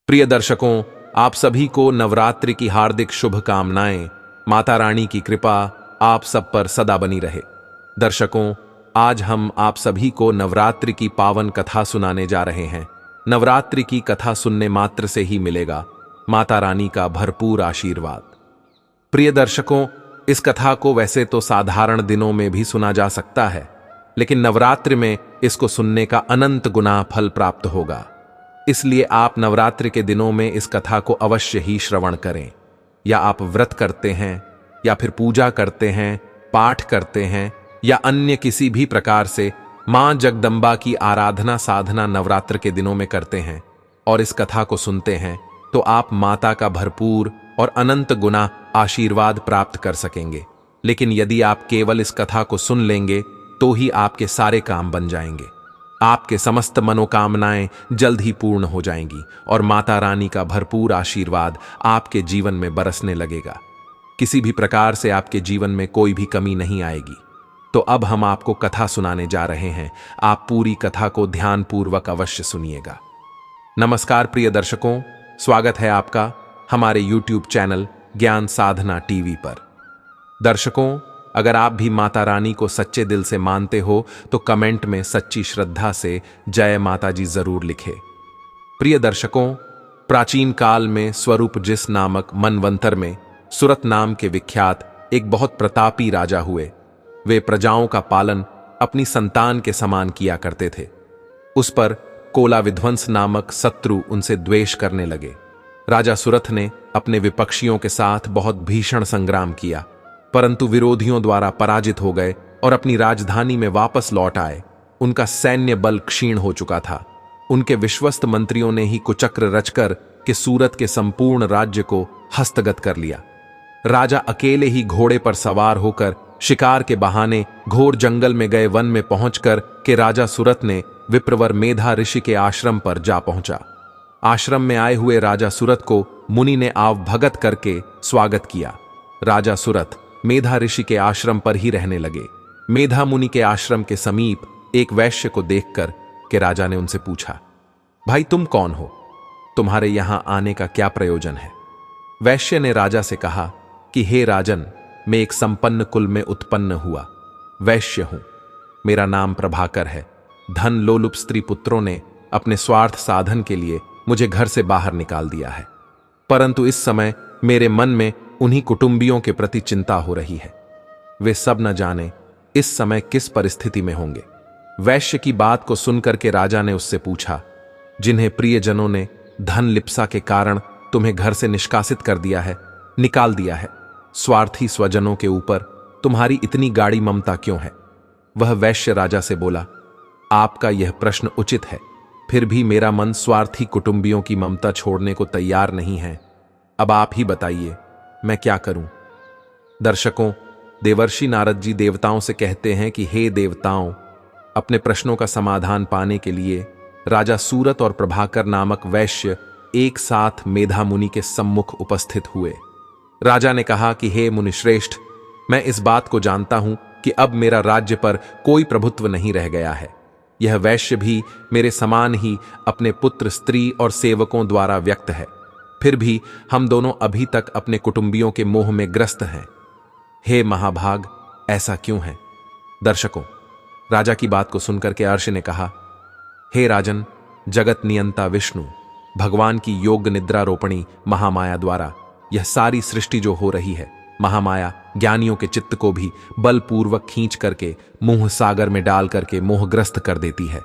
प्रिय दर्शकों, आप सभी को नवरात्रि की हार्दिक शुभकामनाएं। माता रानी की कृपा आप सब पर सदा बनी रहे। दर्शकों, आज हम आप सभी को नवरात्रि की पावन कथा सुनाने जा रहे हैं। नवरात्रि की कथा सुनने मात्र से ही मिलेगा माता रानी का भरपूर आशीर्वाद। प्रिय दर्शकों, इस कथा को वैसे तो साधारण दिनों में भी सुना जा सकता है, लेकिन नवरात्रि में इसको सुनने का अनंत गुना फल प्राप्त होगा। इसलिए आप नवरात्रि के दिनों में इस कथा को अवश्य ही श्रवण करें। या आप व्रत करते हैं, या फिर पूजा करते हैं, पाठ करते हैं, या अन्य किसी भी प्रकार से मां जगदंबा की आराधना साधना नवरात्र के दिनों में करते हैं और इस कथा को सुनते हैं, तो आप माता का भरपूर और अनंत गुना आशीर्वाद प्राप्त कर सकेंगे। लेकिन यदि आप केवल इस कथा को सुन लेंगे तो ही आपके सारे काम बन जाएंगे। आपके समस्त मनोकामनाएं जल्द ही पूर्ण हो जाएंगी और माता रानी का भरपूर आशीर्वाद आपके जीवन में बरसने लगेगा। किसी भी प्रकार से आपके जीवन में कोई भी कमी नहीं आएगी। तो अब हम आपको कथा सुनाने जा रहे हैं। आप पूरी कथा को ध्यानपूर्वक अवश्य सुनिएगा। नमस्कार प्रिय दर्शकों, स्वागत है आपका हमारे YouTube चैनल ज्ञान साधना टीवी पर। दर्शकों, अगर आप भी माता रानी को सच्चे दिल से मानते हो तो कमेंट में सच्ची श्रद्धा से जय माता जी जरूर लिखें। प्रिय दर्शकों, प्राचीन काल में स्वरूप जिस नामक मनवंतर में सुरत नाम के विख्यात एक बहुत प्रतापी राजा हुए। वे प्रजाओं का पालन अपनी संतान के समान किया करते थे। उस पर कोला विध्वंस नामक शत्रु उनसे द्वेष करने लगे। राजा सुरथ ने अपने विपक्षियों के साथ बहुत भीषण संग्राम किया, परंतु विरोधियों द्वारा पराजित हो गए और अपनी राजधानी में वापस लौट आए। उनका सैन्य बल क्षीण हो चुका था। उनके विश्वस्त मंत्रियों ने ही कुचक्र रचकर के सूरत के संपूर्ण राज्य को हस्तगत कर लिया। राजा अकेले ही घोड़े पर सवार होकर शिकार के बहाने घोर जंगल में गए। वन में पहुंचकर के राजा सुरथ ने विप्रवर मेधा ऋषि के आश्रम पर जा पहुंचा। आश्रम में आए हुए राजा सुरथ को मुनि ने आवभगत करके स्वागत किया। राजा सुरथ मेधा ऋषि के आश्रम पर ही रहने लगे। मेधा मुनि के आश्रम के समीप एक वैश्य को देखकर के राजा ने उनसे पूछा, भाई तुम कौन हो? तुम्हारे यहां आने का क्या प्रयोजन है? वैश्य ने राजा से कहा कि हे राजन, मैं एक संपन्न कुल में उत्पन्न हुआ वैश्य हूं। मेरा नाम प्रभाकर है। धन लोलुप स्त्री पुत्रों ने अपने स्वार्थ साधन के लिए मुझे घर से बाहर निकाल दिया है, परंतु इस समय मेरे मन में उन्हीं कुटुंबियों के प्रति चिंता हो रही है। वे सब न जाने इस समय किस परिस्थिति में होंगे। वैश्य की बात को सुनकर के राजा ने उससे पूछा, जिन्हें प्रियजनों ने धन लिप्सा के कारण तुम्हें घर से निष्कासित कर दिया है, निकाल दिया है, स्वार्थी स्वजनों के ऊपर तुम्हारी इतनी गाढ़ी ममता क्यों है? वह वैश्य राजा से बोला, आपका यह प्रश्न उचित है, फिर भी मेरा मन स्वार्थी कुटुंबियों की ममता छोड़ने को तैयार नहीं है। अब आप ही बताइए, मैं क्या करूं? दर्शकों, देवर्षि नारद जी देवताओं से कहते हैं कि हे देवताओं, अपने प्रश्नों का समाधान पाने के लिए राजा सूरत और प्रभाकर नामक वैश्य एक साथ मेधा मुनि के सम्मुख उपस्थित हुए। राजा ने कहा कि हे मुनिश्रेष्ठ, मैं इस बात को जानता हूं कि अब मेरा राज्य पर कोई प्रभुत्व नहीं रह गया है। यह वैश्य भी मेरे समान ही अपने पुत्र, स्त्री और सेवकों द्वारा व्यक्त है। फिर भी हम दोनों अभी तक अपने कुटुंबियों के मोह में ग्रस्त हैं। हे महाभाग, ऐसा क्यों है? दर्शकों, राजा की बात को सुनकर के अर्षि ने कहा, हे राजन, जगत नियंता विष्णु भगवान की योग निद्रा रोपणी महामाया द्वारा यह सारी सृष्टि जो हो रही है, महामाया ज्ञानियों के चित्त को भी बलपूर्वक खींच करके मोह सागर में डाल करके मोहग्रस्त कर देती है।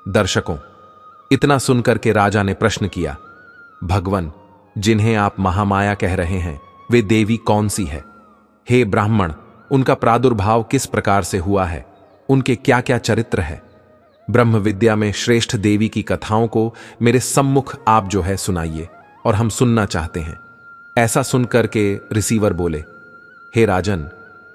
दर्शकों, इतना सुनकर के राजा ने प्रश्न किया, भगवान, जिन्हें आप महामाया कह रहे हैं, वे देवी कौन सी है? हे ब्राह्मण, उनका प्रादुर्भाव किस प्रकार से हुआ है? उनके क्या क्या चरित्र है? ब्रह्म विद्या में श्रेष्ठ देवी की कथाओं को मेरे सम्मुख आप जो है सुनाइए, और हम सुनना चाहते हैं। ऐसा सुनकर के रिसीवर बोले, हे राजन,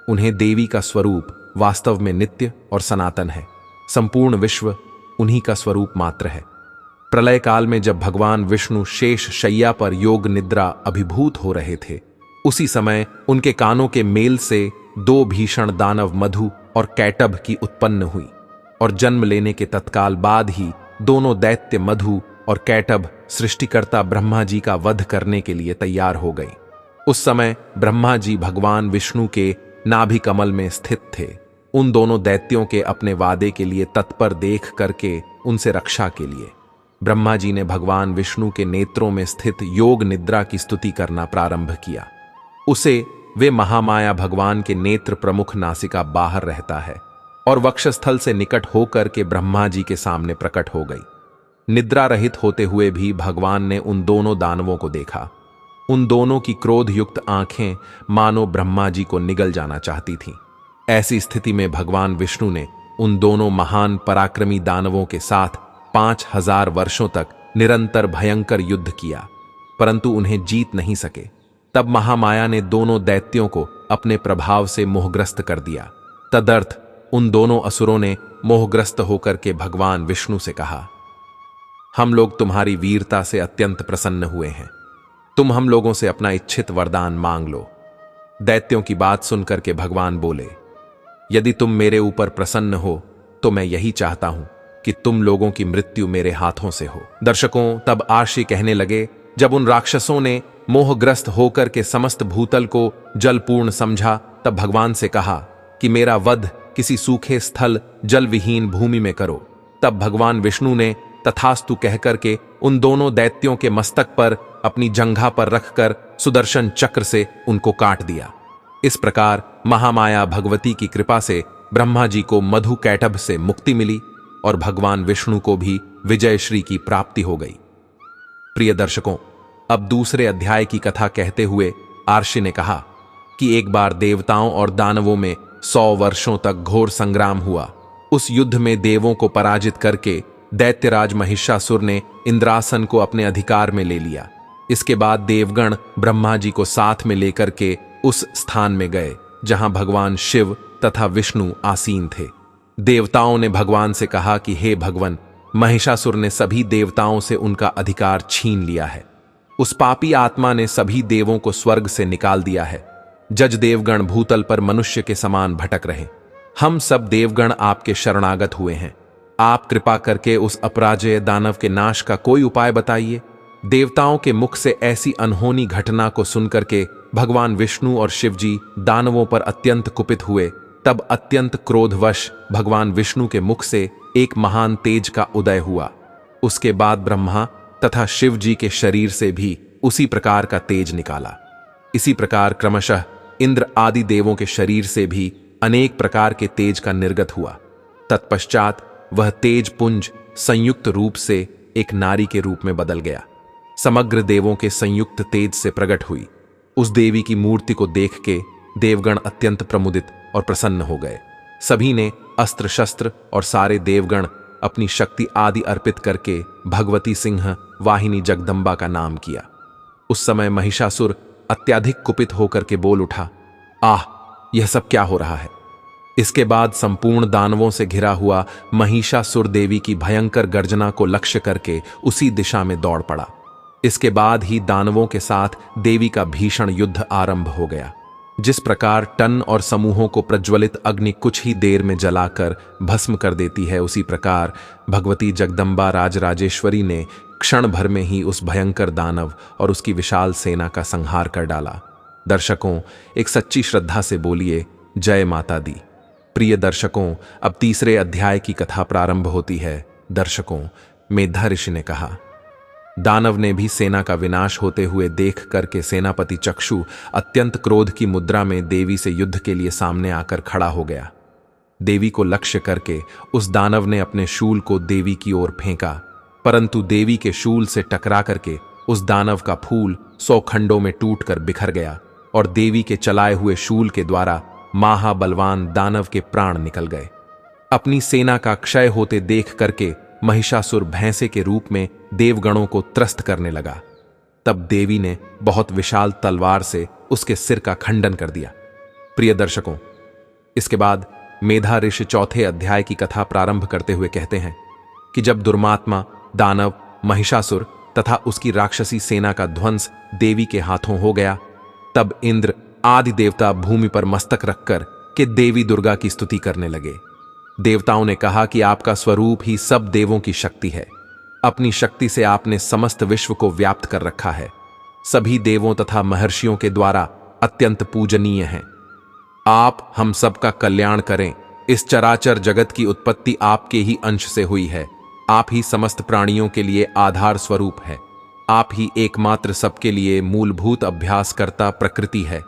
उन्हें देवी का स्वरूप वास्तव में नित्य और सनातन है। संपूर्ण विश्व उन्हीं का स्वरूप मात्र है। प्रलय काल में जब भगवान विष्णु शेष शैया पर योग निद्रा अभिभूत हो रहे थे, उसी समय उनके कानों के मेल से दो भीषण दानव मधु और कैटभ की उत्पन्न हुई, और जन्म लेने के तत्काल बाद ही दोनों दैत्य मधु और कैटभ सृष्टिकर्ता ब्रह्मा जी का वध करने के लिए तैयार हो गई। उस समय ब्रह्मा जी भगवान विष्णु के नाभि कमल में स्थित थे। उन दोनों दैत्यों के अपने वादे के लिए तत्पर देख करके उनसे रक्षा के लिए ब्रह्मा जी ने भगवान विष्णु के नेत्रों में स्थित योग निद्रा की स्तुति करना प्रारंभ किया। उसे वे महामाया भगवान के नेत्र प्रमुख नासिका बाहर रहता है और वक्षस्थल से निकट होकर के ब्रह्मा जी के सामने प्रकट हो गई। निद्रा रहित होते हुए भी भगवान ने उन दोनों दानवों को देखा। उन दोनों की क्रोध युक्त आंखें मानो ब्रह्मा जी को निगल जाना चाहती थीं। ऐसी स्थिति में भगवान विष्णु ने उन दोनों महान पराक्रमी दानवों के साथ 5000 वर्षों तक निरंतर भयंकर युद्ध किया, परंतु उन्हें जीत नहीं सके। तब महामाया ने दोनों दैत्यों को अपने प्रभाव से मोहग्रस्त कर दिया। तदर्थ उन दोनों असुरों ने मोहग्रस्त होकर के भगवान विष्णु से कहा, हम लोग तुम्हारी वीरता से अत्यंत प्रसन्न हुए हैं, तुम हम लोगों से अपना इच्छित वरदान मांग लो। दैत्यों की बात सुनकर के भगवान बोले, यदि तुम मेरे ऊपर प्रसन्न हो तो मैं यही चाहता हूं कि तुम लोगों की मृत्यु मेरे हाथों से हो। दर्शकों, तब आर्षि कहने लगे, जब उन राक्षसों ने मोहग्रस्त होकर के समस्त भूतल को जलपूर्ण समझा, तब भगवान से कहा कि मेरा वध किसी सूखे स्थल जल विहीन भूमि में करो। तब भगवान विष्णु ने तथास्तु कहकर के उन दोनों दैत्यों के मस्तक पर अपनी जंघा पर रखकर सुदर्शन चक्र से उनको काट दिया। इस प्रकार महामाया भगवती की कृपा से ब्रह्मा जी को मधु कैटभ से मुक्ति मिली और भगवान विष्णु को भी विजय श्री की प्राप्ति हो गई। प्रिय दर्शकों, अब दूसरे अध्याय की कथा कहते हुए आर्षि ने कहा कि एक बार देवताओं और दानवों में 100 वर्षों तक घोर संग्राम हुआ। उस युद्ध में देवों को पराजित करके दैत्यराज महिषासुर ने इंद्रासन को अपने अधिकार में ले लिया। इसके बाद देवगण ब्रह्मा जी को साथ में लेकर के उस स्थान में गए जहां भगवान शिव तथा विष्णु आसीन थे। देवताओं ने भगवान से कहा कि हे भगवान, महिषासुर ने सभी देवताओं से उनका अधिकार छीन लिया है। उस पापी आत्मा ने सभी देवों को स्वर्ग से निकाल दिया है। जज देवगण भूतल पर मनुष्य के समान भटक रहे। हम सब देवगण आपके शरणागत हुए हैं। आप कृपा करके उस अपराजेय दानव के नाश का कोई उपाय बताइए। देवताओं के मुख से ऐसी अनहोनी घटना को सुनकर के भगवान विष्णु और शिवजी दानवों पर अत्यंत कुपित हुए। तब अत्यंत क्रोधवश भगवान विष्णु के मुख से एक महान तेज का उदय हुआ। उसके बाद ब्रह्मा तथा शिव जी के शरीर से भी उसी प्रकार का तेज निकाला। इसी प्रकार क्रमशः इंद्र आदि देवों के शरीर से भी अनेक प्रकार के तेज का निर्गत हुआ। तत्पश्चात वह तेज पुंज संयुक्त रूप से एक नारी के रूप में बदल गया। समग्र देवों के संयुक्त तेज से प्रकट हुई। उस देवी की मूर्ति को देख के देवगण अत्यंत प्रमुदित और प्रसन्न हो गए। सभी ने अस्त्र शस्त्र और सारे देवगण अपनी शक्ति आदि अर्पित करके भगवती सिंह वाहिनी जगदम्बा का नाम किया। उस समय महिषासुर अत्याधिक कुपित होकर के बोल उठा, आह, यह सब क्या हो रहा है। इसके बाद संपूर्ण दानवों से घिरा हुआ महिषासुर देवी की भयंकर गर्जना को लक्ष्य करके उसी दिशा में दौड़ पड़ा। इसके बाद ही दानवों के साथ देवी का भीषण युद्ध आरंभ हो गया। जिस प्रकार टन और समूहों को प्रज्वलित अग्नि कुछ ही देर में जलाकर भस्म कर देती है, उसी प्रकार भगवती जगदम्बा राजराजेश्वरी ने क्षण भर में ही उस भयंकर दानव और उसकी विशाल सेना का संहार कर डाला। दर्शकों, एक सच्ची श्रद्धा से बोलिए, जय माता दी। प्रिय दर्शकों, अब तीसरे अध्याय की कथा प्रारंभ होती है। दर्शकों, मेधा ऋषि ने कहा, दानव ने भी सेना का विनाश होते हुए देख करके सेनापति चक्षु अत्यंत क्रोध की मुद्रा में देवी से युद्ध के लिए सामने आकर खड़ा हो गया। देवी को लक्ष्य करके उस दानव ने अपने शूल को देवी की ओर फेंका, परंतु देवी के शूल से टकरा करके उस दानव का फूल 100 खंडों में टूटकर बिखर गया और देवी के चलाए हुए शूल के द्वारा महाबलवान दानव के प्राण निकल गए। अपनी सेना का क्षय होते देख करके महिषासुर भैंसे के रूप में देवगणों को त्रस्त करने लगा। तब देवी ने बहुत विशाल तलवार से उसके सिर का खंडन कर दिया। प्रिय दर्शकों, इसके बाद मेधा ऋषि चौथे अध्याय की कथा प्रारंभ करते हुए कहते हैं कि जब दुर्मात्मा दानव महिषासुर तथा उसकी राक्षसी सेना का ध्वंस देवी के हाथों हो गया, तब इंद्र आदि देवता भूमि पर मस्तक रखकर के देवी दुर्गा की स्तुति करने लगे। देवताओं ने कहा कि आपका स्वरूप ही सब देवों की शक्ति है। अपनी शक्ति से आपने समस्त विश्व को व्याप्त कर रखा है। सभी देवों तथा महर्षियों के द्वारा अत्यंत पूजनीय हैं। आप हम सबका कल्याण करें। इस चराचर जगत की उत्पत्ति आपके ही अंश से हुई है। आप ही समस्त प्राणियों के लिए आधार स्वरूप है। आप ही एकमात्र सबके लिए मूलभूत अभ्यासकर्ता प्रकृति है।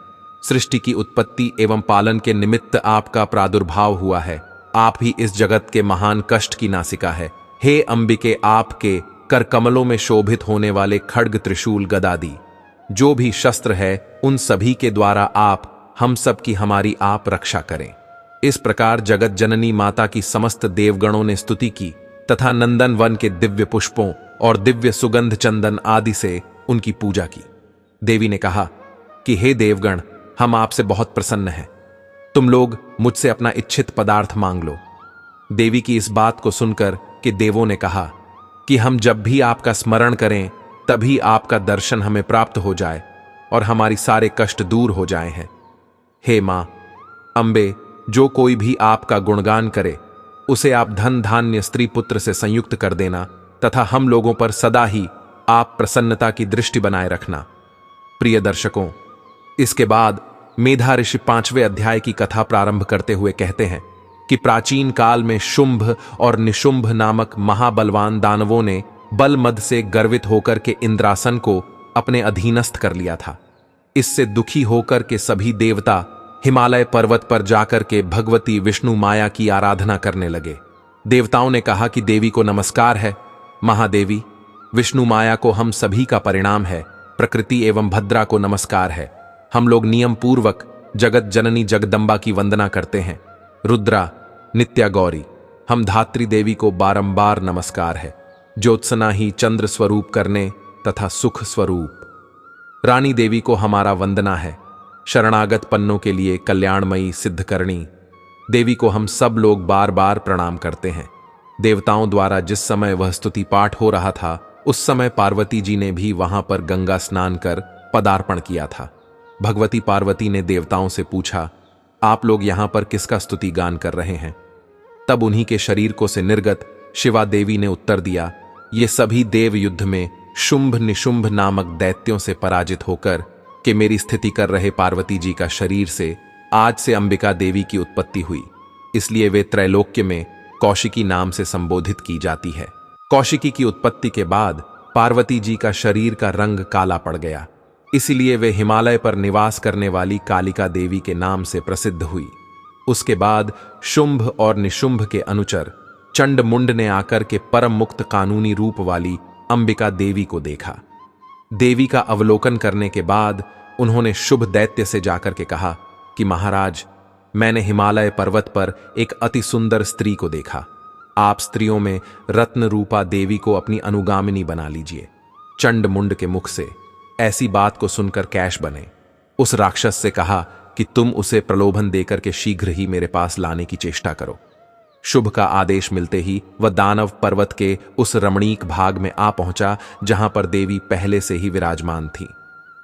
सृष्टि की उत्पत्ति एवं पालन के निमित्त आपका प्रादुर्भाव हुआ है। आप ही इस जगत के महान कष्ट की नासिका है। हे अंबिके, आपके कर कमलों में शोभित होने वाले खड्ग, त्रिशूल, गदादी जो भी शस्त्र है, उन सभी के द्वारा आप हम सब की हमारी आप रक्षा करें। इस प्रकार जगत जननी माता की समस्त देवगणों ने स्तुति की तथा नंदन वन के दिव्य पुष्पों और दिव्य सुगंध चंदन आदि से उनकी पूजा की। देवी ने कहा कि हे देवगण, हम आपसे बहुत प्रसन्न हैं। तुम लोग मुझसे अपना इच्छित पदार्थ मांग लो। देवी की इस बात को सुनकर कि देवों ने कहा कि हम जब भी आपका स्मरण करें तभी आपका दर्शन हमें प्राप्त हो जाए और हमारी सारे कष्ट दूर हो जाए हैं। हे मां अंबे, जो कोई भी आपका गुणगान करे उसे आप धन धान्य स्त्री पुत्र से संयुक्त कर देना तथा हम लोगों पर सदा ही आप प्रसन्नता की दृष्टि बनाए रखना। प्रिय दर्शकों, इसके बाद मेधा ऋषि 5वें अध्याय की कथा प्रारंभ करते हुए कहते हैं कि प्राचीन काल में शुंभ और निशुंभ नामक महाबलवान दानवों ने बल मद से गर्वित होकर के इंद्रासन को अपने अधीनस्थ कर लिया था। इससे दुखी होकर के सभी देवता हिमालय पर्वत पर जाकर के भगवती विष्णु माया की आराधना करने लगे। देवताओं ने कहा कि देवी को नमस्कार है। महादेवी विष्णु माया को हम सभी का परिणाम है। प्रकृति एवं भद्रा को नमस्कार है। हम लोग नियम पूर्वक जगत जननी जगदम्बा की वंदना करते हैं। रुद्रा, नित्या गौरी, हम धात्री देवी को बारंबार नमस्कार है। ज्योत्सना ही चंद्र स्वरूप करने तथा सुख स्वरूप रानी देवी को हमारा वंदना है। शरणागत पन्नों के लिए कल्याणमयी सिद्धकरणी देवी को हम सब लोग बार बार प्रणाम करते हैं। देवताओं द्वारा जिस समय वह स्तुति पाठ हो रहा था, उस समय पार्वती जी ने भी वहां पर गंगा स्नान कर पदार्पण किया था। भगवती पार्वती ने देवताओं से पूछा, आप लोग यहां पर किसका स्तुति गान कर रहे हैं? तब उन्हीं के शरीर को से निर्गत शिवा देवी ने उत्तर दिया, ये सभी देव युद्ध में शुंभ निशुंभ नामक दैत्यों से पराजित होकर कि मेरी स्थिति कर रहे पार्वती जी का शरीर से आज से अंबिका देवी की उत्पत्ति हुई। इसलिए वे त्रैलोक्य में कौशिकी नाम से संबोधित की जाती है। कौशिकी की उत्पत्ति के बाद पार्वती जी का शरीर का रंग काला पड़ गया, इसलिए वे हिमालय पर निवास करने वाली कालिका देवी के नाम से प्रसिद्ध हुई। उसके बाद शुंभ और निशुंभ के अनुचर चंड मुंड ने आकर के परम मुक्त कानूनी रूप वाली अंबिका देवी को देखा। देवी का अवलोकन करने के बाद उन्होंने शुभ दैत्य से जाकर के कहा कि महाराज, मैंने हिमालय पर्वत पर एक अति सुंदर स्त्री को देखा। आप स्त्रियों में रत्न रूपा देवी को अपनी अनुगामिनी बना लीजिए। चंड मुंड के मुख से ऐसी बात को सुनकर कैश बने उस राक्षस से कहा कि तुम उसे प्रलोभन देकर के शीघ्र ही मेरे पास लाने की चेष्टा करो। शुभ का आदेश मिलते ही वह दानव पर्वत के उस रमणीक भाग में आ पहुंचा जहां पर देवी पहले से ही विराजमान थी।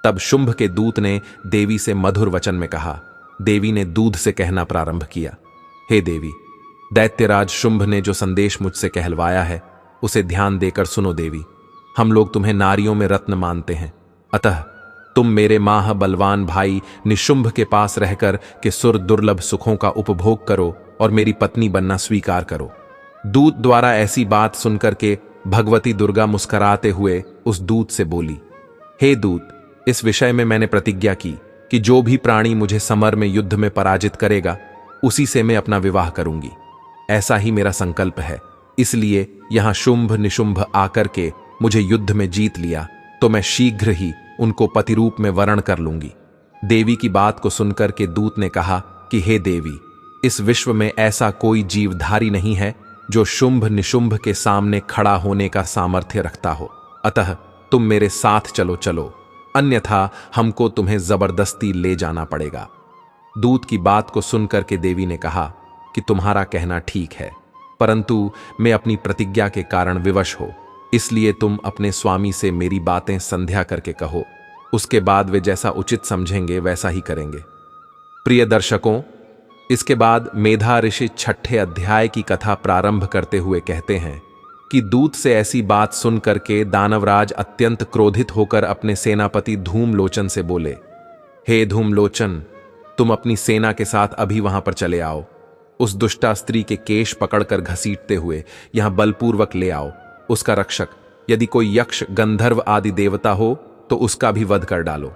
तब शुंभ के दूत ने देवी से मधुर वचन में कहा। देवी ने दूध से कहना प्रारंभ किया, हे देवी, दैत्यराज शुंभ ने जो संदेश मुझसे कहलवाया है उसे ध्यान देकर सुनो देवी। हम लोग तुम्हें नारियों में रत्न मानते हैं, अतः तुम मेरे माह बलवान भाई निशुंभ के पास रहकर के सुर दुर्लभ सुखों का उपभोग करो और मेरी पत्नी बनना स्वीकार करो। दूत द्वारा ऐसी बात सुनकर के भगवती दुर्गा मुस्कुराते हुए उस दूत से बोली, हे दूत, इस विषय में मैंने प्रतिज्ञा की कि जो भी प्राणी मुझे समर में युद्ध में पराजित करेगा उसी से मैं अपना विवाह करूंगी। ऐसा ही मेरा संकल्प है। इसलिए यहां शुंभ निशुंभ आकर के मुझे युद्ध में जीत लिया तो मैं शीघ्र ही उनको पति रूप में वरण कर लूंगी। देवी की बात को सुनकर के दूत ने कहा कि हे देवी, इस विश्व में ऐसा कोई जीवधारी नहीं है जो शुंभ निशुंभ के सामने खड़ा होने का सामर्थ्य रखता हो। अतः तुम मेरे साथ चलो, अन्यथा हमको तुम्हें जबरदस्ती ले जाना पड़ेगा। दूत की बात को सुनकर के देवी ने कहा कि तुम्हारा कहना ठीक है, परंतु मैं अपनी प्रतिज्ञा के कारण विवश हो, इसलिए तुम अपने स्वामी से मेरी बातें संध्या करके कहो। उसके बाद वे जैसा उचित समझेंगे वैसा ही करेंगे। प्रिय दर्शकों, इसके बाद मेधा ऋषि 6ठे अध्याय की कथा प्रारंभ करते हुए कहते हैं कि दूत से ऐसी बात सुन करके दानवराज अत्यंत क्रोधित होकर अपने सेनापति धूमलोचन से बोले, हे धूमलोचन, तुम अपनी सेना के साथ अभी वहां पर चले आओ। उस दुष्टा स्त्री के केश पकड़कर घसीटते हुए यहां बलपूर्वक ले आओ। उसका रक्षक, यदि कोई यक्ष, गंधर्व आदि देवता हो तो उसका भी वध कर डालो।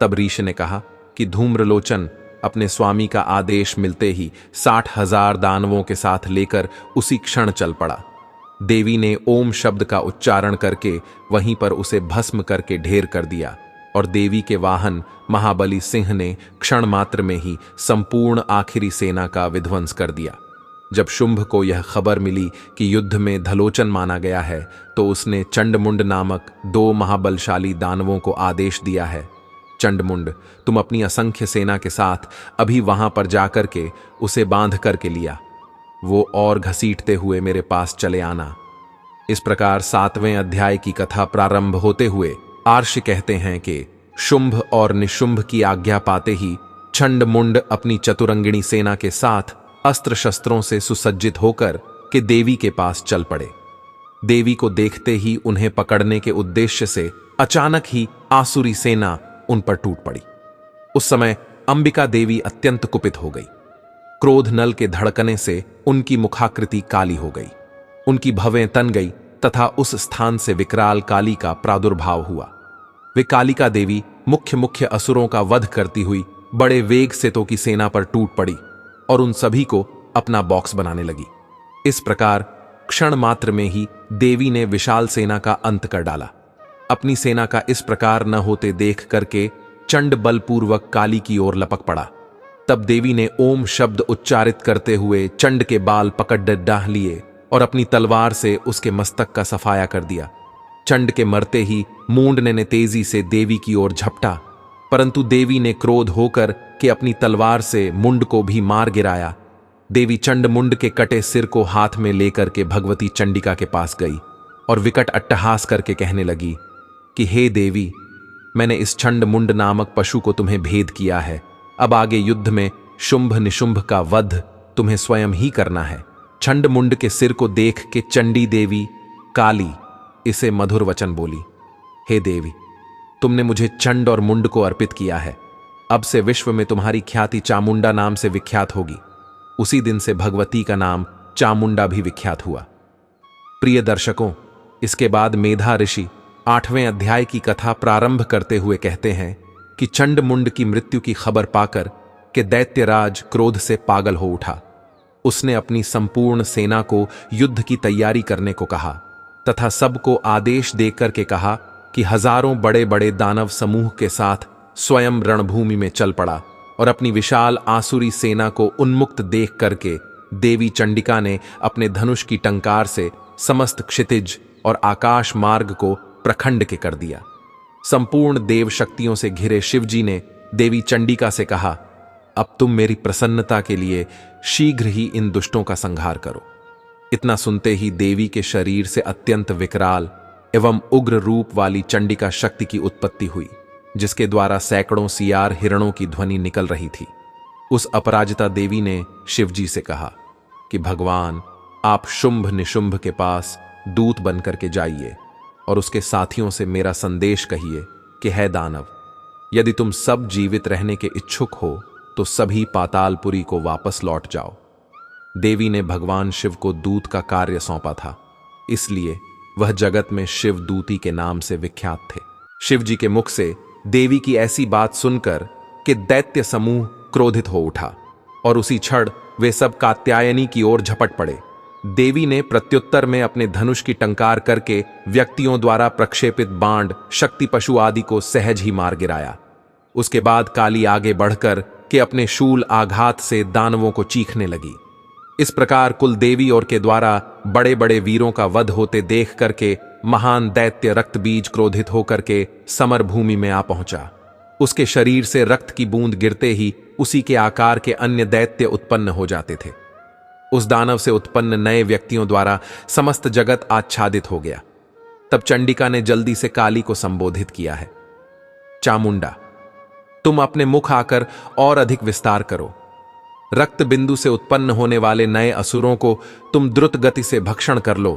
तब ऋष ने कहा कि धूम्रलोचन अपने स्वामी का आदेश मिलते ही 60,000 दानवों के साथ लेकर उसी क्षण चल पड़ा। देवी ने ओम शब्द का उच्चारण करके वहीं पर उसे भस्म करके ढेर कर दिया और देवी के वाहन महाबली सिंह ने क्षण मात्र में ही संपूर्ण आखिरी सेना का विध्वंस कर दिया। जब शुंभ को यह खबर मिली कि युद्ध में धलोचन माना गया है तो उसने चंडमुंड नामक 2 महाबलशाली दानवों को आदेश दिया है, चंडमुंड, तुम अपनी असंख्य सेना के साथ अभी वहां पर जाकर के उसे बांध करके लिया, वो और घसीटते हुए मेरे पास चले आना। इस प्रकार 7वें अध्याय की कथा प्रारंभ होते हुए आर्ष कहते हैं कि शुंभ और निशुंभ की आज्ञा पाते ही चंडमुंड अपनी चतुरंगिणी सेना के साथ अस्त्र शस्त्रों से सुसज्जित होकर के देवी के पास चल पड़े। देवी को देखते ही उन्हें पकड़ने के उद्देश्य से अचानक ही आसुरी सेना उन पर टूट पड़ी। उस समय अंबिका देवी अत्यंत कुपित हो गई। क्रोध नल के धड़कने से उनकी मुखाकृति काली हो गई, उनकी भवें तन गई तथा उस स्थान से विकराल काली का प्रादुर्भाव हुआ। वे कालिका देवी मुख्य असुरों का वध करती हुई बड़े वेग से तो की सेना पर टूट पड़ी और उन सभी को अपना बॉक्स बनाने लगी। इस प्रकार क्षण मात्र में ही देवी ने विशाल सेना का अंत कर डाला। अपनी सेना का इस प्रकार न होते देख करके चंड बलपूर्वक काली की ओर लपक पड़ा। तब देवी ने ओम शब्द उच्चारित करते हुए चंड के बाल पकड़ डाह लिए और अपनी तलवार से उसके मस्तक का सफाया कर दिया। चंड के मरते ही मूंढने ने तेजी से देवी की ओर झपटा, परंतु देवी ने क्रोध होकर के अपनी तलवार से मुंड को भी मार गिराया। देवी चंड मुंड के कटे सिर को हाथ में लेकर के भगवती चंडिका के पास गई और विकट अट्टहास करके कहने लगी कि हे देवी, मैंने इस चंड मुंड नामक पशु को तुम्हें भेद किया है। अब आगे युद्ध में शुंभ निशुंभ का वध तुम्हें स्वयं ही करना है। चंड मुंड के सिर को देख के चंडी देवी काली इसे मधुर वचन बोली, हे देवी, तुमने मुझे चंड और मुंड को अर्पित किया है। अब से विश्व में तुम्हारी ख्याति चामुंडा नाम से विख्यात होगी। उसी दिन से भगवती का नाम चामुंडा भी विख्यात हुआ। प्रिय दर्शकों, इसके बाद मेधा ऋषि 8वें अध्याय की कथा प्रारंभ करते हुए कहते हैं कि चंड मुंड की मृत्यु की खबर पाकर के दैत्यराज क्रोध से पागल हो उठा। उसने अपनी संपूर्ण सेना को युद्ध की तैयारी करने को कहा तथा सबको आदेश देकर के कहा कि हजारों बड़े बड़े दानव समूह के साथ स्वयं रणभूमि में चल पड़ा और अपनी विशाल आसुरी सेना को उन्मुक्त देख करके देवी चंडिका ने अपने धनुष की टंकार से समस्त क्षितिज और आकाश मार्ग को प्रखंड के कर दिया। संपूर्ण देव शक्तियों से घिरे शिवजी ने देवी चंडिका से कहा, अब तुम मेरी प्रसन्नता के लिए शीघ्र ही इन दुष्टों का संहार करो। इतना सुनते ही देवी के शरीर से अत्यंत विकराल एवं उग्र रूप वाली चंडिका शक्ति की उत्पत्ति हुई, जिसके द्वारा सैकड़ों सियार हिरणों की ध्वनि निकल रही थी। उस अपराजिता देवी ने शिवजी से कहा कि भगवान, आप शुंभ निशुंभ के पास दूत बनकर के जाइए और उसके साथियों से मेरा संदेश कहिए कि है दानव, यदि तुम सब जीवित रहने के इच्छुक हो तो सभी पातालपुरी को वापस लौट जाओ। देवी ने भगवान शिव को दूत का कार्य सौंपा था, इसलिए वह जगत में शिव दूती के नाम से विख्यात थे। शिव जी के मुख से देवी की ऐसी बात सुनकर कि दैत्य समूह क्रोधित हो उठा और उसी क्षण वे सब कात्यायनी की ओर झपट पड़े। देवी ने प्रत्युत्तर में अपने धनुष की टंकार करके व्यक्तियों द्वारा प्रक्षेपित बाण, शक्ति पशु आदि को सहज ही मार गिराया। उसके बाद काली आगे बढ़कर के अपने शूल आघात से दानवों को चीखने लगी। इस प्रकार कुल देवी और के द्वारा बड़े बड़े वीरों का वध होते देख करके महान दैत्य रक्तबीज क्रोधित होकर के समर भूमि में आ पहुंचा। उसके शरीर से रक्त की बूंद गिरते ही उसी के आकार के अन्य दैत्य उत्पन्न हो जाते थे। उस दानव से उत्पन्न नए व्यक्तियों द्वारा समस्त जगत आच्छादित हो गया। तब चंडिका ने जल्दी से काली को संबोधित किया है, चामुंडा, तुम अपने मुख आकर और अधिक विस्तार करो। रक्त बिंदु से उत्पन्न होने वाले नए असुरों को तुम द्रुत गति से भक्षण कर लो।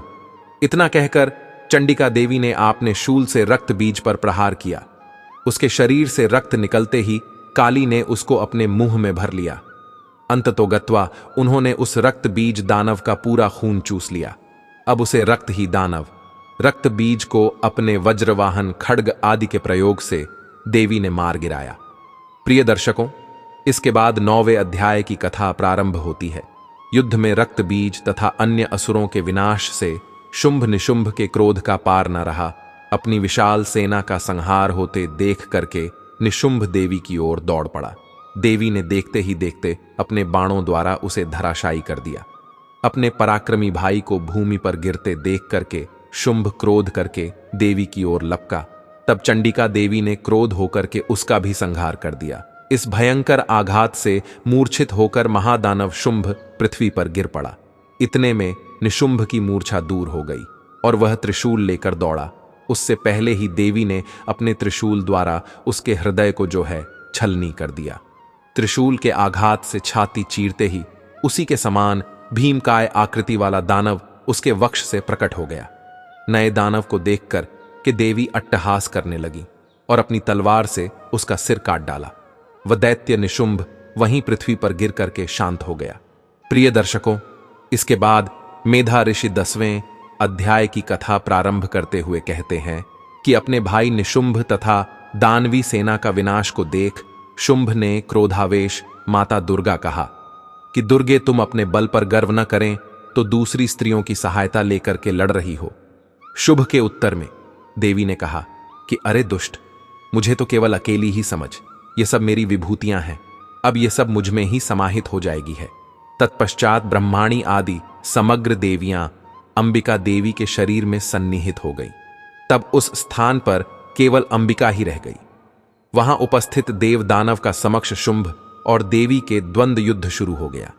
इतना कहकर चंडिका देवी ने आपने शूल से रक्त बीज पर प्रहार किया। उसके शरीर से रक्त निकलते ही काली ने उसको अपने मुंह में भर लिया। अंततोगत्वा उन्होंने उस रक्त बीज दानव का पूरा खून चूस लिया। अब उसे रक्त ही दानव रक्त बीज को अपने वज्रवाहन खड्ग आदि के प्रयोग से देवी ने मार गिराया। प्रिय दर्शकों, इसके बाद 9वें अध्याय की कथा प्रारंभ होती है। युद्ध में रक्त बीज तथा अन्य असुरों के विनाश से शुंभ निशुंभ के क्रोध का पार न रहा। अपनी विशाल सेना का संहार होते देख करके निशुंभ देवी की ओर दौड़ पड़ा। देवी ने देखते ही देखते अपने बाणों द्वारा उसे धराशायी कर दिया। अपने पराक्रमी भाई को भूमि पर गिरते देख करके शुंभ क्रोध करके देवी की ओर लपका। तब चंडिका देवी ने क्रोध होकर के उसका भी संहार कर दिया। इस भयंकर आघात से मूर्छित होकर महादानव शुंभ पृथ्वी पर गिर पड़ा। इतने में निशुंभ की मूर्छा दूर हो गई और वह त्रिशूल लेकर दौड़ा। उससे पहले ही देवी ने अपने त्रिशूल द्वारा उसके हृदय को जो है छलनी कर दिया। त्रिशूल के आघात से छाती चीरते ही उसी के समान भीमकाय आकृति वाला दानव उसके वक्ष से प्रकट हो गया। नए दानव को देखकर कि देवी अट्टहास करने लगी और अपनी तलवार से उसका सिर काट डाला। वह दैत्य निशुंभ वहीं पृथ्वी पर गिर करके शांत हो गया। प्रिय दर्शकों, इसके बाद मेधा ऋषि 10वें अध्याय की कथा प्रारंभ करते हुए कहते हैं कि अपने भाई निशुंभ तथा दानवी सेना का विनाश को देख शुंभ ने क्रोधावेश माता दुर्गा कहा कि दुर्गे, तुम अपने बल पर गर्व न करें तो दूसरी स्त्रियों की सहायता लेकर के लड़ रही हो। शुभ के उत्तर में देवी ने कहा कि अरे दुष्ट, मुझे तो केवल अकेली ही समझ, ये सब मेरी विभूतियां हैं, अब ये सब मुझ में ही समाहित हो जाएगी है। तत्पश्चात ब्रह्माणी आदि समग्र देवियां अंबिका देवी के शरीर में सन्निहित हो गई। तब उस स्थान पर केवल अंबिका ही रह गई। वहां उपस्थित देव दानव का समक्ष शुंभ और देवी के द्वंद्व युद्ध शुरू हो गया।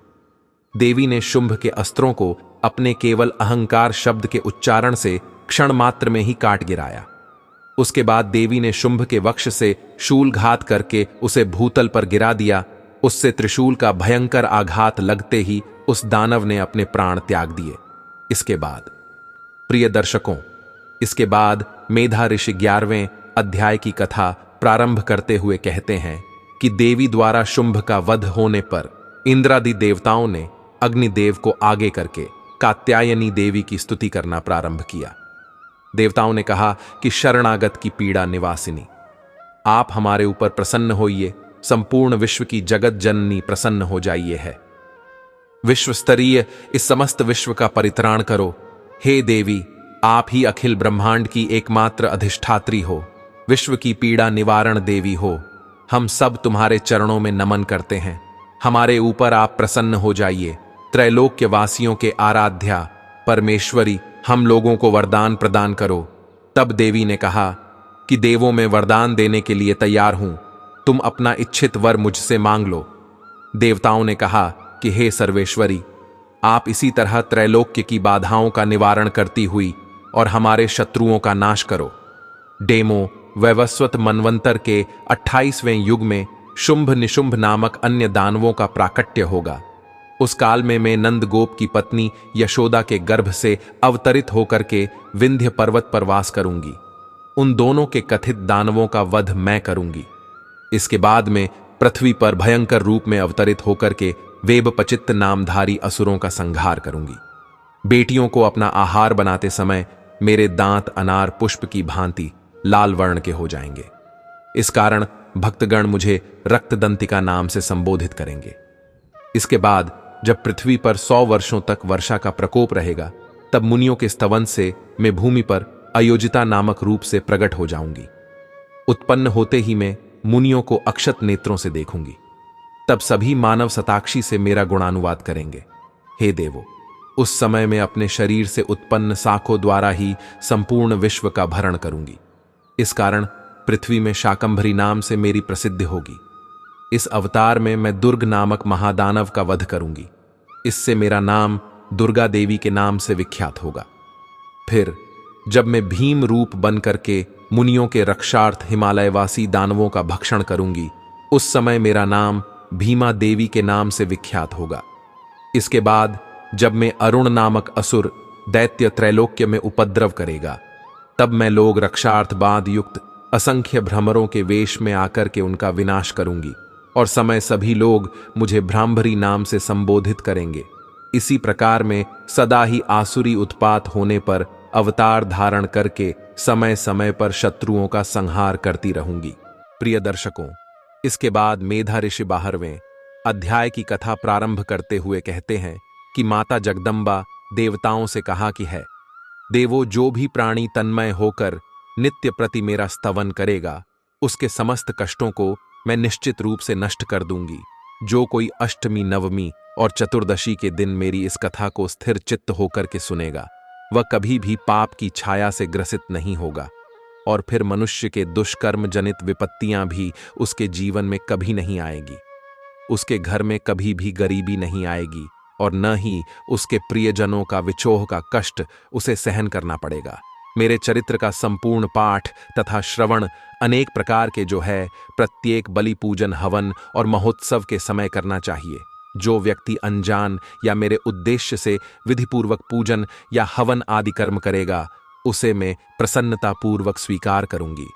देवी ने शुंभ के अस्त्रों को अपने केवल अहंकार शब्द के उच्चारण से क्षण मात्र में ही काट गिराया। उसके बाद देवी ने शुंभ के वक्ष से शूलघात करके उसे भूतल पर गिरा दिया। उससे त्रिशूल का भयंकर आघात लगते ही उस दानव ने अपने प्राण त्याग दिए। इसके बाद प्रिय दर्शकों, इसके बाद मेधा ऋषि 11वें अध्याय की कथा प्रारंभ करते हुए कहते हैं कि देवी द्वारा शुंभ का वध होने पर इंद्रादि देवताओं ने अग्निदेव को आगे करके कात्यायनी देवी की स्तुति करना प्रारंभ किया। देवताओं ने कहा कि शरणागत की पीड़ा निवासिनी, आप हमारे ऊपर प्रसन्न होइए, संपूर्ण विश्व की जगत जननी प्रसन्न हो जाइए है। विश्व स्तरीय इस समस्त विश्व का परित्राण करो। हे देवी, आप ही अखिल ब्रह्मांड की एकमात्र अधिष्ठात्री हो, विश्व की पीड़ा निवारण देवी हो। हम सब तुम्हारे चरणों में नमन करते हैं, हमारे ऊपर आप प्रसन्न हो जाइए। त्रैलोक्य वासियों के आराध्या परमेश्वरी, हम लोगों को वरदान प्रदान करो। तब देवी ने कहा कि देवों में वरदान देने के लिए तैयार हूं, तुम अपना इच्छित वर मुझसे मांग लो। देवताओं ने कहा कि हे सर्वेश्वरी, आप इसी तरह त्रैलोक्य की बाधाओं का निवारण करती हुई और हमारे शत्रुओं का नाश करो। डेमो वैवस्वत मनवंतर के 28वें युग में शुंभ निशुंभ नामक अन्य दानवों का प्राकट्य होगा। उस काल में मैं नंदगोप की पत्नी यशोदा के गर्भ से अवतरित होकर के विंध्य पर्वत पर वास करूंगी। उन दोनों के कथित दानवों का वध मैं करूंगी। इसके बाद में पृथ्वी पर भयंकर रूप में अवतरित होकर के वेबपचित्त नामधारी असुरों का संहार करूंगी। बेटियों को अपना आहार बनाते समय मेरे दांत अनार पुष्प की भांति लाल वर्ण के हो जाएंगे। इस कारण भक्तगण मुझे रक्तदंतिका नाम से संबोधित करेंगे। इसके बाद जब पृथ्वी पर 100 वर्षों तक वर्षा का प्रकोप रहेगा, तब मुनियों के स्तवन से मैं भूमि पर अयोजिता नामक रूप से प्रकट हो जाऊंगी। उत्पन्न होते ही मैं मुनियों को अक्षत नेत्रों से देखूंगी। तब सभी मानव शताक्षी से मेरा गुणानुवाद करेंगे। हे देवो, उस समय मैं अपने शरीर से उत्पन्न शाखों द्वारा ही संपूर्ण विश्व का भरण करूंगी। इस कारण पृथ्वी में शाकंभरी नाम से मेरी प्रसिद्धि होगी। इस अवतार में मैं दुर्ग नामक महादानव का वध करूंगी। इससे मेरा नाम दुर्गा देवी के नाम से विख्यात होगा। फिर जब मैं भीम रूप बन करके मुनियों के रक्षार्थ हिमालयवासी दानवों का भक्षण करूंगी, उस समय मेरा नाम भीमा देवी के नाम से विख्यात होगा। इसके बाद जब मैं अरुण नामक असुर दैत्य त्रैलोक्य में उपद्रव करेगा। तब मैं लोग रक्षार्थ बांध युक्त असंख्य भ्रमरों के वेश में आकर के उनका विनाश करूंगी और समय सभी लोग मुझे भ्रामरी नाम से संबोधित करेंगे। इसी प्रकार में सदा ही आसुरी उत्पात होने पर अवतार धारण करके समय समय पर शत्रुओं का संहार करती रहूंगी। प्रिय दर्शकों, इसके बाद मेधा ऋषि 12वें अध्याय की कथा प्रारंभ करते हुए कहते हैं कि माता जगदम्बा देवताओं से कहा कि है देवो, जो भी प्राणी तन्मय होकर नित्य प्रति मेरा स्तवन करेगा उसके समस्त कष्टों को मैं निश्चित रूप से नष्ट कर दूंगी। जो कोई अष्टमी, नवमी और चतुर्दशी के दिन मेरी इस कथा को स्थिर चित्त होकर के सुनेगा वह कभी भी पाप की छाया से ग्रसित नहीं होगा और फिर मनुष्य के दुष्कर्म जनित विपत्तियां भी उसके जीवन में कभी नहीं आएगी। उसके घर में कभी भी गरीबी नहीं आएगी और न ही उसके प्रियजनों का विछोह का कष्ट उसे सहन करना पड़ेगा। मेरे चरित्र का संपूर्ण पाठ तथा श्रवण अनेक प्रकार के जो है प्रत्येक बलि पूजन, हवन और महोत्सव के समय करना चाहिए। जो व्यक्ति अनजान या मेरे उद्देश्य से विधिपूर्वक पूजन या हवन आदि कर्म करेगा उसे मैं प्रसन्नतापूर्वक स्वीकार करूंगी।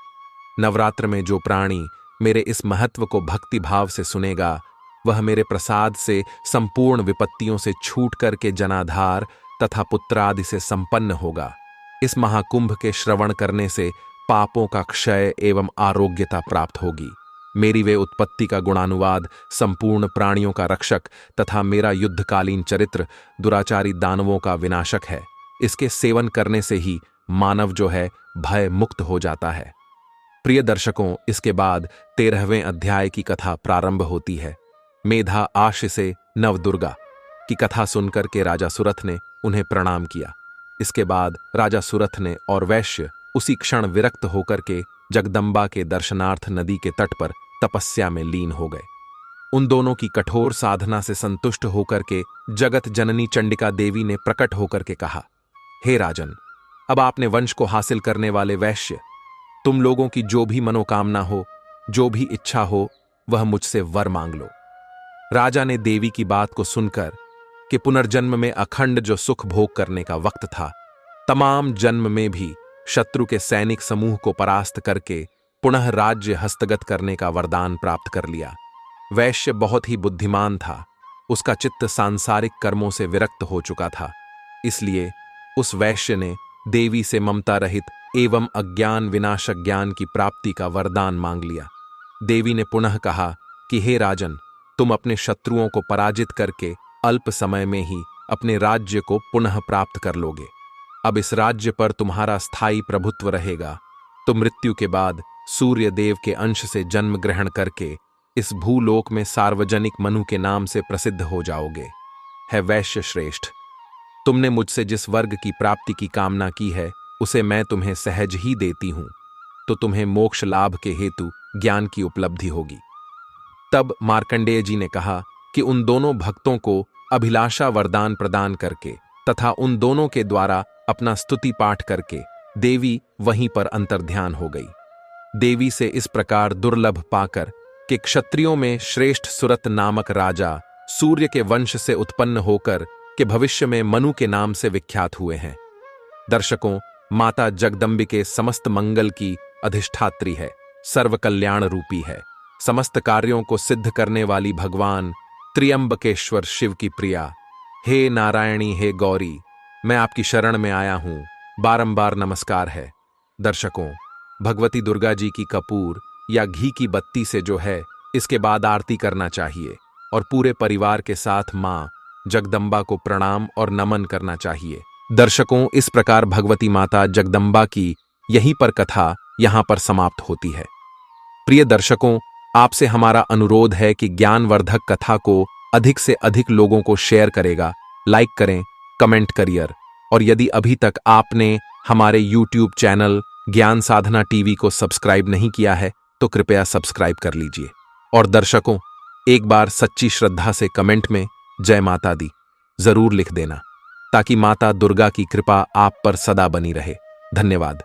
नवरात्र में जो प्राणी मेरे इस महत्व को भक्ति भाव से सुनेगा वह मेरे प्रसाद से संपूर्ण विपत्तियों से छूट करके जनाधार तथा पुत्रादि से संपन्न होगा। इस महाकुंभ के श्रवण करने से पापों का क्षय एवं आरोग्यता प्राप्त होगी। मेरी वे उत्पत्ति का गुणानुवाद, संपूर्ण प्राणियों का रक्षक तथा मेरा युद्धकालीन चरित्र दुराचारी दानवों का विनाशक है। इसके सेवन करने से ही मानव जो है भय मुक्त हो जाता है। प्रिय दर्शकों, इसके बाद 13वें अध्याय की कथा प्रारंभ होती है। मेधा आश से नवदुर्गा की कथा सुनकर के राजा सुरथ ने उन्हें प्रणाम किया। इसके बाद राजा सुरथ ने और वैश्य उसी क्षण विरक्त होकर के जगदम्बा के दर्शनार्थ नदी के तट पर तपस्या में लीन हो गए। उन दोनों की कठोर साधना से संतुष्ट होकर के जगत जननी चंडिका देवी ने प्रकट होकर के कहा, हे राजन, अब आपने वंश को हासिल करने वाले वैश्य, तुम लोगों की जो भी मनोकामना हो, जो भी इच्छा हो, वह मुझसे वर मांग लो। राजा ने देवी की बात को सुनकर कि पुनर्जन्म में अखंड जो सुख भोग करने का वक्त था, तमाम जन्म में भी शत्रु के सैनिक समूह को परास्त करके पुनः राज्य हस्तगत करने का वरदान प्राप्त कर लिया। वैश्य बहुत ही बुद्धिमान था, उसका चित्त सांसारिक कर्मों से विरक्त हो चुका था। इसलिए उस वैश्य ने देवी से ममता रहित एवं अज्ञान विनाशक ज्ञान की प्राप्ति का वरदान मांग लिया। देवी ने पुनः कहा कि हे राजन, तुम अपने शत्रुओं को पराजित करके अल्प समय में ही अपने राज्य को पुनः प्राप्त कर लोगे। अब इस राज्य पर तुम्हारा स्थायी प्रभुत्व रहेगा। तुम मृत्यु के बाद सूर्य देव के अंश से जन्म ग्रहण करके इस भूलोक में सार्वजनिक मनु के नाम से प्रसिद्ध हो जाओगे। है वैश्य श्रेष्ठ, तुमने मुझसे जिस वर्ग की प्राप्ति की कामना की है उसे मैं तुम्हें सहज ही देती हूं, तो तुम्हें मोक्ष लाभ के हेतु ज्ञान की उपलब्धि होगी। तब मार्कंडेय जी ने कहा कि उन दोनों भक्तों को अभिलाषा वरदान प्रदान करके तथा उन दोनों के द्वारा अपना स्तुति पाठ करके देवी वहीं पर अंतर्ध्यान हो गई। देवी से इस प्रकार दुर्लभ पाकर कि क्षत्रियों में श्रेष्ठ सुरत नामक राजा सूर्य के वंश से उत्पन्न होकर के भविष्य में मनु के नाम से विख्यात हुए हैं। दर्शकों, माता जगदम्बिके समस्त मंगल की अधिष्ठात्री है, सर्व कल्याण रूपी है, समस्त कार्यों को सिद्ध करने वाली भगवान त्र्यंबकेश्वर शिव की प्रिया। हे नारायणी, हे गौरी, मैं आपकी शरण में आया हूं, बारंबार नमस्कार है। दर्शकों, भगवती दुर्गा जी की कपूर या घी की बत्ती से जो है इसके बाद आरती करना चाहिए और पूरे परिवार के साथ मां जगदम्बा को प्रणाम और नमन करना चाहिए। दर्शकों, इस प्रकार भगवती माता जगदम्बा की यहीं पर कथा यहां पर समाप्त होती है। प्रिय दर्शकों, आपसे हमारा अनुरोध है कि ज्ञानवर्धक कथा को अधिक से अधिक लोगों को शेयर करेगा, लाइक करें, कमेंट करिए और यदि अभी तक आपने हमारे YouTube चैनल ज्ञान साधना टीवी को सब्सक्राइब नहीं किया है तो कृपया सब्सक्राइब कर लीजिए। और दर्शकों, एक बार सच्ची श्रद्धा से कमेंट में जय माता दी जरूर लिख देना ताकि माता दुर्गा की कृपा आप पर सदा बनी रहे। धन्यवाद।